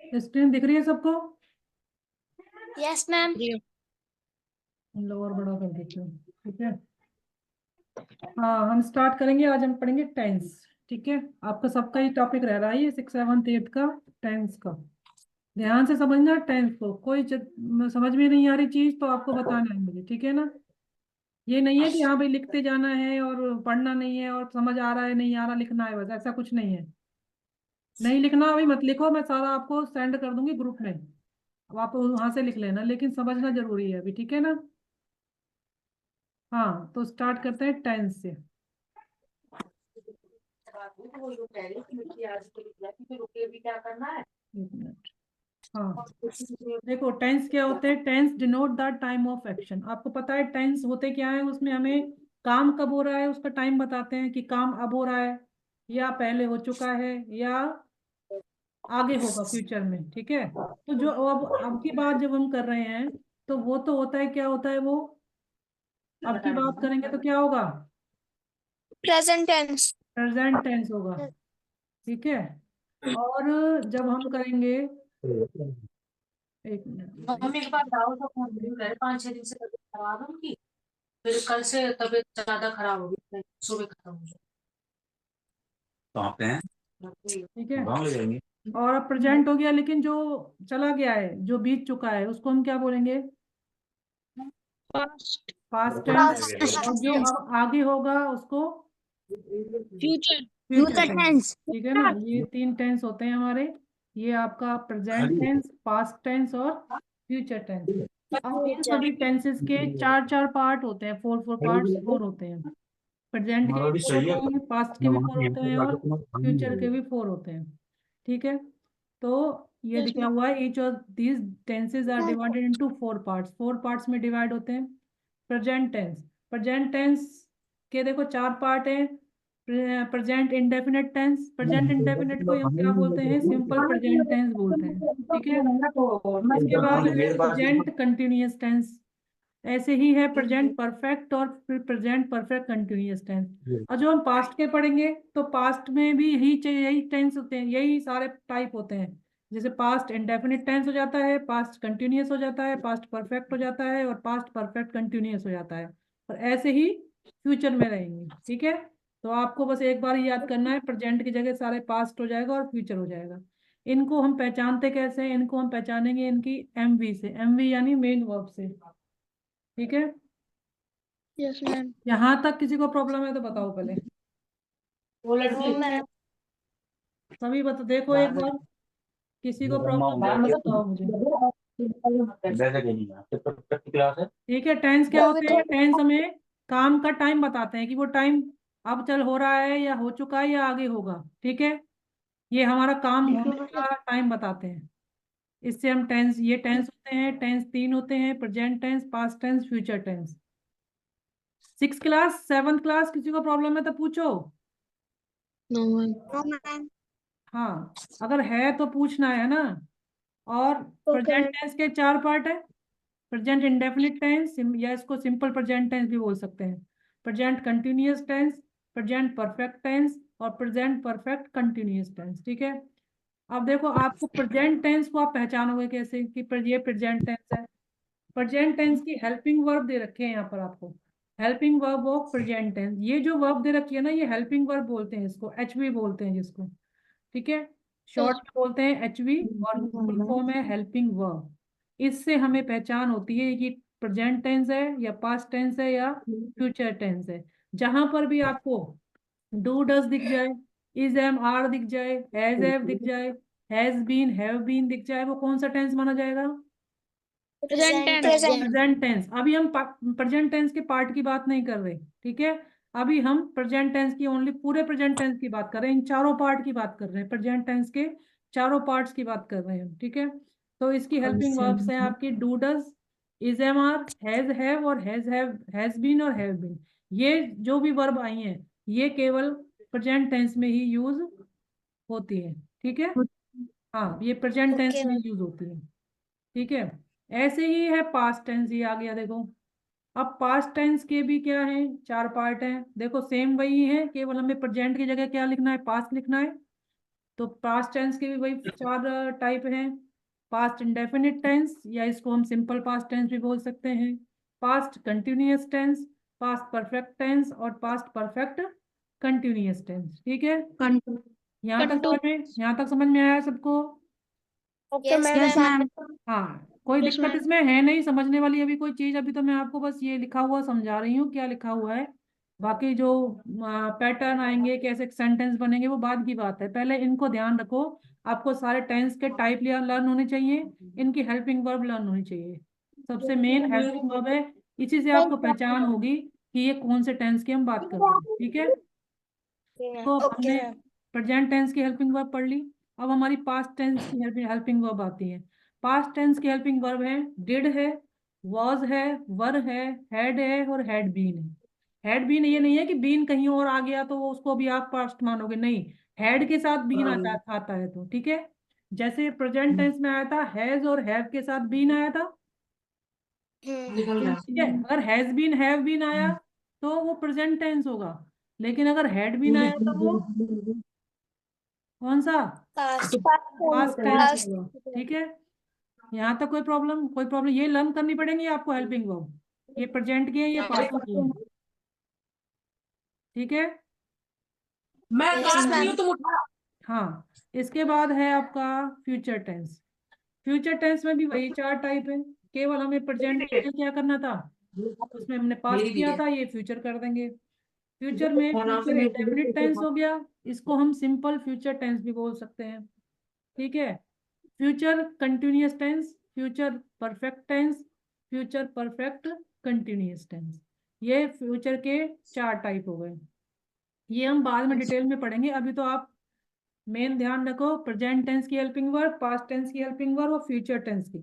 Screen दिख रही है सबको? Yes ma'am. इन लोग और बड़ा कर देते हैं, ठीक है। हाँ, हम स्टार्ट करेंगे। आज हम पढ़ेंगे टेंस, ठीक है। आपका सबका ही टॉपिक रह रहा है ये 6, 7, 8 का, टेंस का। ध्यान से समझना टेंस को। कोई समझ में नहीं आ रही चीज तो आपको बताना है मुझे, ठीक है ना। ये नहीं है कि हाँ भाई लिखते जाना है और पढ़ना नहीं है, और समझ आ रहा है नहीं आ रहा लिखना है, बस ऐसा कुछ नहीं है। नहीं लिखना अभी मत लिखो, मैं सारा आपको सेंड कर दूंगी ग्रुप में, अब आप वहां से लिख लेना, लेकिन समझना जरूरी है अभी, ठीक है ना। हाँ, तो स्टार्ट करते हैं टेंस से। एक मिनट। हाँ, देखो टेंस क्या होते हैं। Tense denote the time of action. आपको पता है टेंस होते क्या है, उसमें हमें काम कब हो रहा है उसका टाइम बताते हैं, कि काम अब हो रहा है या पहले हो चुका है या आगे होगा फ्यूचर में, ठीक है। तो जो अब की बात जब हम कर रहे हैं, तो वो तो होता है, क्या होता है वो, अब की बात करेंगे तो क्या होगा, प्रेजेंट टेंस। प्रेजेंट टेंस होगा, ठीक है। और जब हम करेंगे, एक मिनट रुकिए। मम्मी के पास दाऊ का फोन नहीं रहे, 5-6 दिन से तबीयत खराब है उनकी। फिर कल से तबीयत ज्यादा खराब हो गई, सुबह खत्म हो कहाँ पे हैं? जाए। ठीक है, गाँव ले जाएंगे। और अब प्रेजेंट हो गया, लेकिन जो चला गया है, जो बीत चुका है, उसको हम क्या बोलेंगे, पास्ट। Past tense. पास्ट और जो टेंस। अब आगे होगा उसको फ्यूचर। फ्यूचर टेंस, ठीक है ना। ये 3 टेंस होते हैं हमारे। ये आपका प्रेजेंट टेंस, पास्ट टेंस और फ्यूचर टेंस। अब इन फ्यूचर। सभी टेंसेस के 4 4 पार्ट होते हैं, 4 4 पार्ट्स, 4 होते हैं। प्रेजेंट के हमारा भी भी 4 सही है। होते हैं, पास्ट के मैं भी वहाँ 4 पे होते हैं, और फ्यूचर के भी 4 होते हैं, ठीक है। तो ये यस लिखा मैम। हुआ है, each of these tenses are divided into 4 parts. 4 parts में डिवाइड होते हैं। प्रेजेंट टेंस, प्रेजेंट टेंस के देखो 4 पार्ट हैं। Present indefinite tense, present indefinite को हम क्या बोलते हैं, सिंपल प्रेजेंट टेंस बोलते हैं, ठीक है। इसके बाद है मेरे पास प्रेजेंट कंटिन्यूअस टेंस, ऐसे ही है प्रेजेंट परफेक्ट और फिर प्रेजेंट परफेक्ट कंटिन्यूअस टेंस। और जो हम पास्ट के पढ़ेंगे, तो पास्ट में भी यही टेंस होते हैं, यही सारे टाइप होते हैं। जैसे पास्ट इंडेफिनिट टेंस हो जाता है, पास्ट कंटिन्यूअस हो जाता है, पास्ट परफेक्ट हो जाता है, और पास्ट परफेक्ट कंटिन्यूअस हो जाता है। और ऐसे ही फ्यूचर में रहेंगे, ठीक है। तो आपको बस एक बार याद करना है, प्रेजेंट की जगह सारे पास्ट हो जाएगा और फ्यूचर हो जाएगा। इनको हम पहचानते कैसे हैं, इनको हम पहचानेंगे इनकी एमवी से। एमवी यानी मेन वर्ब से, ठीक है। Yes ma'am. यहाँ तक किसी को प्रॉब्लम है तो बताओ पहले। वो नो लड़की मैम। सभी बता, देखो एक बार, किसी को प्रॉब्लम है तो बताओ मुझे। वैसे नहीं है, तो प्रैक्टिकल क्लास है। ठीक है, टेंस क्या होते हैं, टेंस हमें काम का टाइम बताते हैं, कि वो टाइम अब चल हो रहा है या हो चुका है या आगे होगा, ठीक है। ये हमारा काम होने का टाइम बताते हैं। इससे हम टेंस, ये टेंस होते हैं, टेंस 3 होते हैं, present tense, past tense, future tense. 6 class, 7th class, किसी को प्रॉब्लम है तो पूछो। No ma'am. No ma'am. हाँ, अगर है तो पूछना है ना। और ओके। प्रेजेंट टेंस के 4 पार्ट है। प्रेजेंट इंडेफिनिट टेंस, या इसको सिंपल प्रेजेंट टेंस भी बोल सकते हैं। Present continuous tense, present perfect tense, और प्रेजेंट परफेक्ट कंटिन्यूअस टेंस, ठीक है। अब देखो, आपको प्रेजेंट टेंस को आप पहचानोगे कैसे, कि ये प्रेजेंट टेंस है। प्रेजेंट टेंस की हेल्पिंग वर्ब दे रखे हैं यहाँ पर आपको, helping verb of present tense. ये जो वर्ब दे रखी है ना, ये हेल्पिंग वर्ब बोलते हैं, इसको एचवी बोलते हैं जिसको, ठीक है। शॉर्ट में बोलते हैं एचवी, और फुल फॉर्म है हेल्पिंग वर्ब। इससे हमें पहचान होती है कि प्रेजेंट टेंस है या पास्ट टेंस है या फ्यूचर टेंस है। जहां पर भी आपको डू डज दिख जाए, इज एम आर दिख जाए, हैज हैव दिख जाए, हैज बीन हैव बीन दिख जाए, वो कौन सा टेंस माना जाएगा, प्रेजेंट टेंस। Present tense. अभी हम प्रेजेंट टेंस के पार्ट की बात नहीं कर रहे, ठीक है। अभी हम प्रेजेंट टेंस की ओनली, पूरे प्रेजेंट टेंस की बात कर रहे हैं, इन 4 पार्ट की बात कर रहे हैं, प्रेजेंट टेंस के 4 पार्ट्स की बात कर रहे हैं, ठीक है। तो इसकी हेल्पिंग वर्ब्स हैं आपकी do does, is am are, has have, और हैव, हैज बीन और हैव बीन। ये जो भी वर्ब आई हैं, ये केवल प्रेजेंट टेंस में ही यूज होती है, ठीक है। हाँ, ये प्रेजेंट टेंस ओके में मैम। यूज होती है, ठीक है। ऐसे ही है पास्ट टेंस, ये आ गया देखो। अब पास्ट टेंस के भी क्या है, 4 पार्ट हैं, देखो सेम वही है, केवल हमें प्रेजेंट की जगह क्या लिखना है, पास्ट लिखना है। तो पास्ट टेंस के भी वही 4 टाइप हैं। पास्ट इंडेफिनिट टेंस, या इसको हम सिंपल पास्ट टेंस भी बोल सकते हैं, past continuous tense, past perfect tense और पास्ट परफेक्ट कंटिन्यूअस टेंस। ठीक है, यहाँ तक समझ में आया सबको? Yes ma'am. हाँ, कोई Yes, दिक्कत ma'am. इसमें है नहीं समझने वाली अभी कोई चीज? अभी तो मैं आपको बस ये लिखा हुआ समझा रही हूँ क्या लिखा हुआ है। बाकी जो पैटर्न आएंगे, कैसे सेंटेंस बनेंगे, वो बाद की बात है। पहले इनको ध्यान रखो, आपको सारे टेंस के टाइप लर्न होने चाहिए, इनकी हेल्पिंग वर्ब लर्न होनी चाहिए। सबसे मेन हेल्पिंग वर्ब है, इसी से आपको पहचान होगी कि ये कौन से टेंस की हम बात कर रहे हैं। ठीक है, तो अब हमने प्रेजेंट टेंस की हेल्पिंग वर्ब पढ़ ली। अब हमारी पास्ट टेंस की हेल्पिंग वर्ब आती है। पास्ट टेंस की हेल्पिंग वर्ब है डिड है, वॉज है, वर है, हैड है और हैड बीन है। हैड बीन ये नहीं है कि बीन कहीं और आ गया तो उसको भी आप पास्ट मानोगे, नहीं, हैड के साथ बीन आता है। तो ठीक है, जैसे प्रेजेंट टेंस में आया था हैज और हैव के साथ बीन आया था। निकल जा। ठीक है, अगर हैज बीन हैव बीन आया तो वो प्रेजेंट टेंस होगा, लेकिन अगर हैड बीन आया तो वो कौन सा? पास्ट टेंस होगा। ठीक है, यहाँ तक कोई प्रॉब्लम ये लर्न करनी पड़ेगी आपको हेल्पिंग वर्ब, ये प्रेजेंट की है, ये पास्ट की है। ठीक है, मैं काट रही हूँ, तुम उठा। हाँ, इसके बाद है आपका फ्यूचर टेंस। फ्यूचर टेंस में भी वही 4 टाइप है, केवल हमें प्रेजेंट क्या करना था, उसमें हमने पास्ट मेरी भी किया है। था, ये फ्यूचर कर देंगे। फ्यूचर में और फ्यूचर आपने इंडेफिनिट टेंस हो गया, इसको हम सिंपल फ्यूचर टेंस भी बोल सकते हैं। ठीक है, future continuous tense, future perfect tense, future perfect continuous tense, ये फ्यूचर के 4 टाइप हो गए। ये हम बाद में डिटेल में पढ़ेंगे, अभी तो आप मेन ध्यान रखो प्रेजेंट टेंस की हेल्पिंग वर्ब, पास्ट टेंस की हेल्पिंग वर्ब और फ्यूचर टेंस की।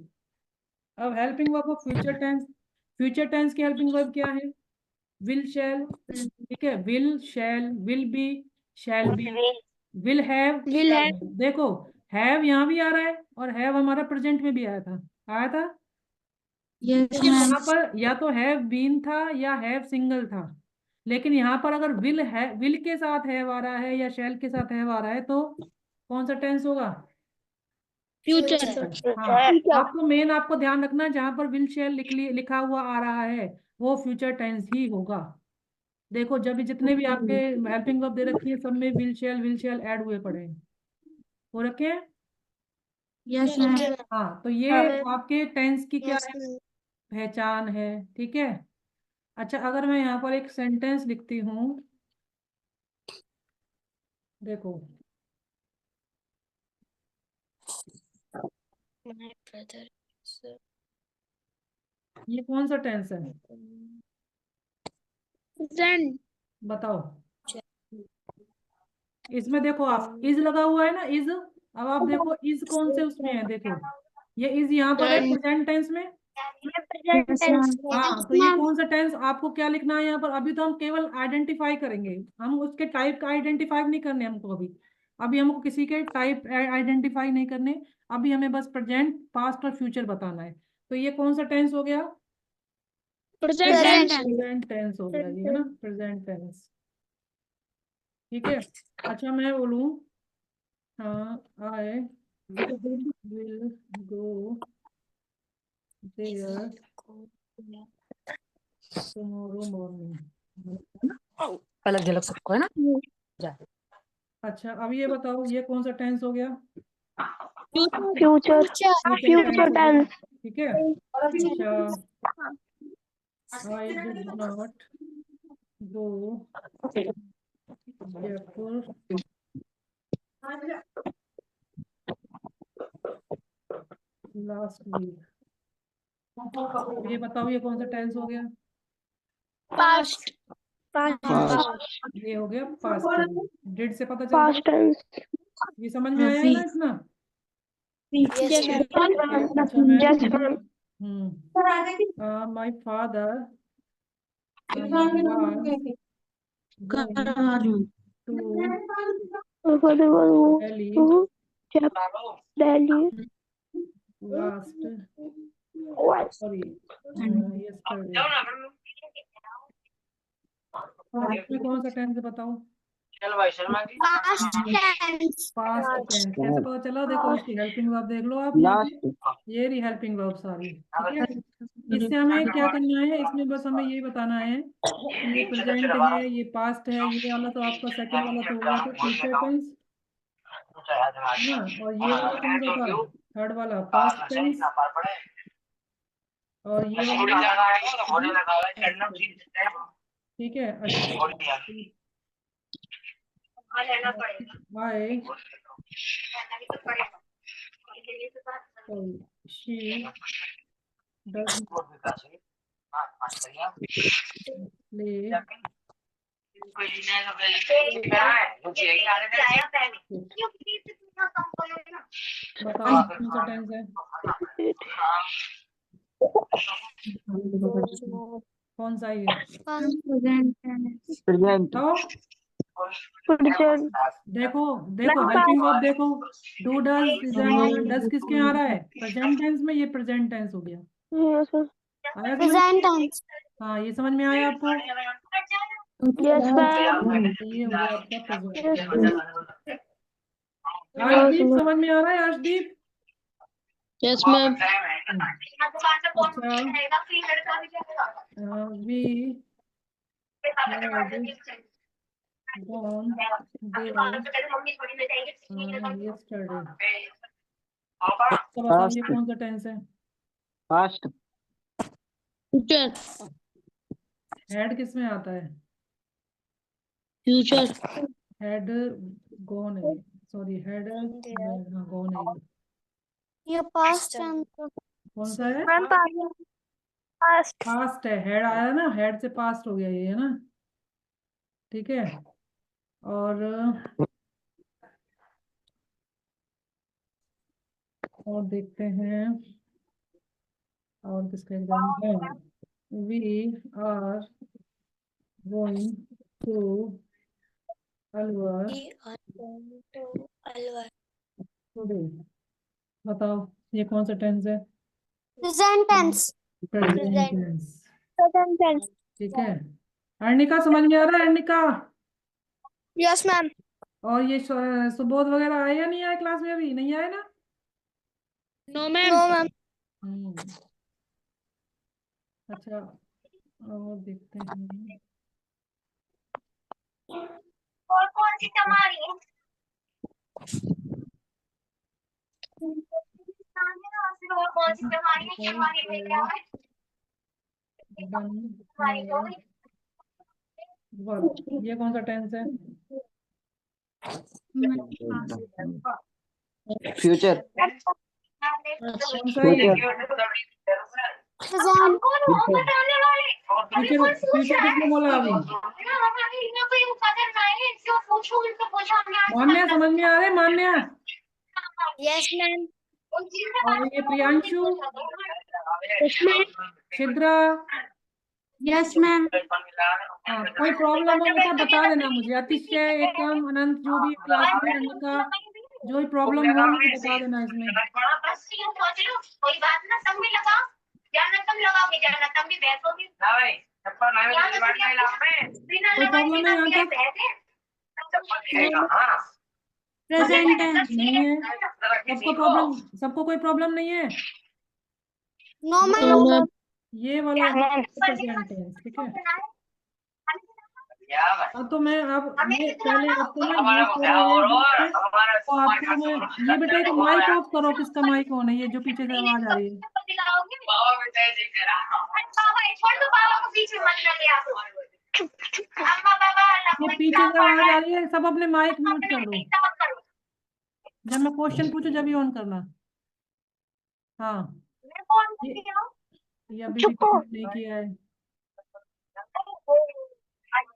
अब helping verb of future tense की हेल्पिंग वर्ब क्या है? विल शैल, ठीक है, will shall, will be, shall be, will have, Will have. देखो हैव यहाँ भी आ रहा है और हैव हमारा प्रेजेंट में भी आया था। लेकिन वहां पर या तो हैव बीन था या हैव सिंगल था, लेकिन यहाँ पर अगर विल के साथ हैव आ रहा है या शैल के साथ हैव आ रहा है तो कौन सा टेंस होगा? Future. हाँ, आपको ध्यान रखना जहां पर विल शैल लिखा हुआ आ रहा है वो फ्यूचर टेंस ही होगा। देखो जब भी जितने भी आपके हेल्पिंग वर्ब दे रखी है सब में विल शैल ऐड हुए पड़े हैं, हो रखे हैं। Yes, ma'am. हाँ, तो ये आपके टेंस की क्या है, पहचान है। ठीक है, अच्छा अगर मैं यहाँ पर एक सेंटेंस लिखती हूँ, देखो My brother. ये कौन सा टेंस है, Present. बताओ। इसमें देखो आप इज लगा हुआ है ना, इज। अब आप देखो इज कौन से उसमें है, देखो ये इज यहाँ पर है प्रेजेंट टेंस में। हाँ, तो ये कौन सा टेंस, आपको क्या लिखना है यहाँ पर? अभी तो हम केवल आइडेंटिफाई करेंगे, हम उसके टाइप का आइडेंटिफाई नहीं करने हमको अभी। अभी हमको किसी के टाइप आइडेंटिफाई नहीं करने, अभी हमें बस प्रेजेंट, पास्ट और फ्यूचर बताना है। तो ये कौन सा टेंस हो गया? Present. प्रेजेंट टेंस हो गया ये, है ना, प्रेजेंट टेंस। ठीक है, अच्छा मैं बोलूँ, हाँ, I will go there tomorrow morning. अलग झलक सबको है ना। जा। अच्छा अब ये बताओ ये कौन सा टेंस हो गया? Future. Future tense. ठीक है, अच्छा I did not go Jaipur last week. ये बताओ ये कौन सा टेंस हो गया? Past. ये हो गया पास्ट टेंस। डिड से पता चलता है, ये समझ में आया है ना इतना? Yes, ma'am. अच्छा मैं my father Delhi last sorry yesterday. इसमें कौन सा टेंस बताओ? चल भाई Sharma ji Past tense. Past tense कैसे पता चला? देखो इसकी हेल्पिंग वर्ब देख लो आप यहाँ पे, ये रही हेल्पिंग वर्ब सारी, ठीक है। इससे हमें क्या करना है, इसमें बस हमें ये बताना है कि ये प्रेजेंट है, ये पास्ट है, ये वाला तो आपका सेकंड वाला तो हो गया था फ्यूचर टेंस, है ना, और ये वाला कौन सा था, थर्ड वाला पास्ट टेंस, और ये वाला, ठीक है। अच्छा बाय she does play बताओ कौन सा टेंस है, कौन सा ये Present tense. बताओ। देखो देखो हेल्पिंग वर्ब देखो, डू डज किसके यहाँ आ रहा है, प्रेजेंट टेंस में, ये प्रेजेंट टेंस हो गया, आया समझ? Present tense. हाँ ये समझ में आया आपको? Yes, ma'am. ये हो गया आपका प्रेजेंट। अर्शदीप समझ में आ रहा है Arshdeep? Yes, ma'am. We had gone there yesterday। तो बताओ ये कौन सा टेंस है? Past Future. हेड किस में आता है? Future. हेड गॉन है, सॉरी हेड हाँ गॉन है। ये past tense. कौन सा है? Past. पास्ट है, हेड आया ना, हेड से पास्ट हो गया ये, है ना, ठीक है। और देखते हैं और किसका एग्जाम है। We are going to Alwar today. बताओ ये कौन सा टेंस है? Present tense. Present tense, Present tense. ठीक है। अर्निका समझ में आ रहा है अर्निका? Yes, ma'am. और ये सुबोध वगैरह आए या नहीं आए क्लास में? अभी नहीं आए ना? No, ma'am. No, ma'am. अच्छा और देखते हैं और कौन सी तुम्हारी है? और कौन सी तुम्हारी है? तुम्हारी में क्या है? ये कौन सा टेंस है? फ्यूचर कौन सा है? फ्यूचर किसने बोला अभी? मान्या समझ में आ रहे? मान्या Yes, ma'am. और ये प्रियांशु, छिद्रा, Yes, ma'am. हाँ कोई प्रॉब्लम हो बेटा बता देना मुझे। अतिशय, एकम, अनंत, जो भी क्लास में अनिका, जो भी प्रॉब्लम हो मुझे बता देना इसमें। कोई बात ना, सब में लगा जाना, तुम लगाओगे जाना, तुम भी बैठोगे। कोई प्रॉब्लम है यहाँ तक? प्रेजेंट टेंस नहीं है सबको प्रॉब्लम? सबको कोई प्रॉब्लम नहीं है? No ma'am. ये वाला प्रेजेंट टेंस, ठीक है। अब तो मैं पहले आपको ना ये तो आपको मैं ये बेटा तो माइक ऑफ करो। किसका माइक ऑन है? ये जो पीछे से आवाज आ रही है, ये पीछे से आवाज आ रही है, सब अपने माइक म्यूट कर दो। जब मैं क्वेश्चन पूछूं जब ही ऑन करना। हाँ ये अभी भी नहीं किया है।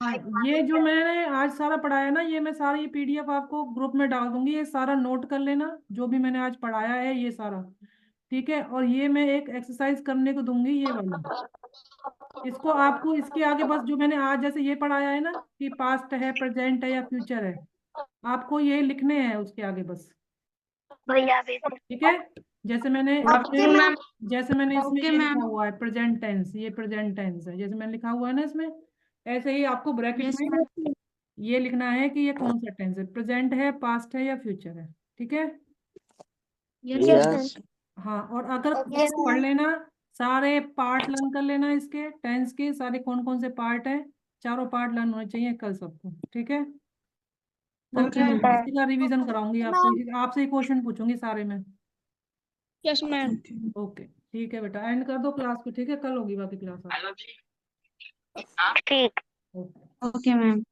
हाँ ये जो मैंने आज सारा पढ़ाया ना, ये मैं सारा ये पीडीएफ आपको ग्रुप में डाल दूंगी। ये सारा नोट कर लेना जो भी मैंने आज पढ़ाया है ये सारा, ठीक है। और ये मैं एक एक्सरसाइज करने को दूंगी ये वाला, इसको आपको इसके आगे बस जो मैंने आज जैसे ये पढ़ाया है ना कि पास्ट है, प्रेजेंट है या फ्यूचर है, आपको ये लिखने हैं उसके आगे बस, ठीक है। जैसे मैंने इसमें ये लिखा हुआ है प्रेजेंट टेंस, ये प्रेजेंट टेंस है जैसे मैंने लिखा हुआ है ना इसमें, ऐसे ही आपको ब्रैकेट में ये लिखना है कि ये कौन सा टेंस है, प्रेजेंट है, पास्ट है या फ्यूचर है। ठीक है। यस हाँ, और अगर इसको पढ़ लेना, सारे पार्ट लर्न कर लेना, इसके टेंस के सारे कौन कौन से पार्ट हैं, चारों पार्ट लर्न होने चाहिए कल सबको। ठीक है। कल ओके मैं मैम। इसी का रिवीजन कराऊंगी आपको, आपसे ही क्वेश्चन पूछूंगी सारे में। Yes ma'am. ओके ठीक है बेटा, एंड कर दो क्लास को। ठीक है, कल होगी बाकी क्लास। ठीक। ओके। Okay ma'am.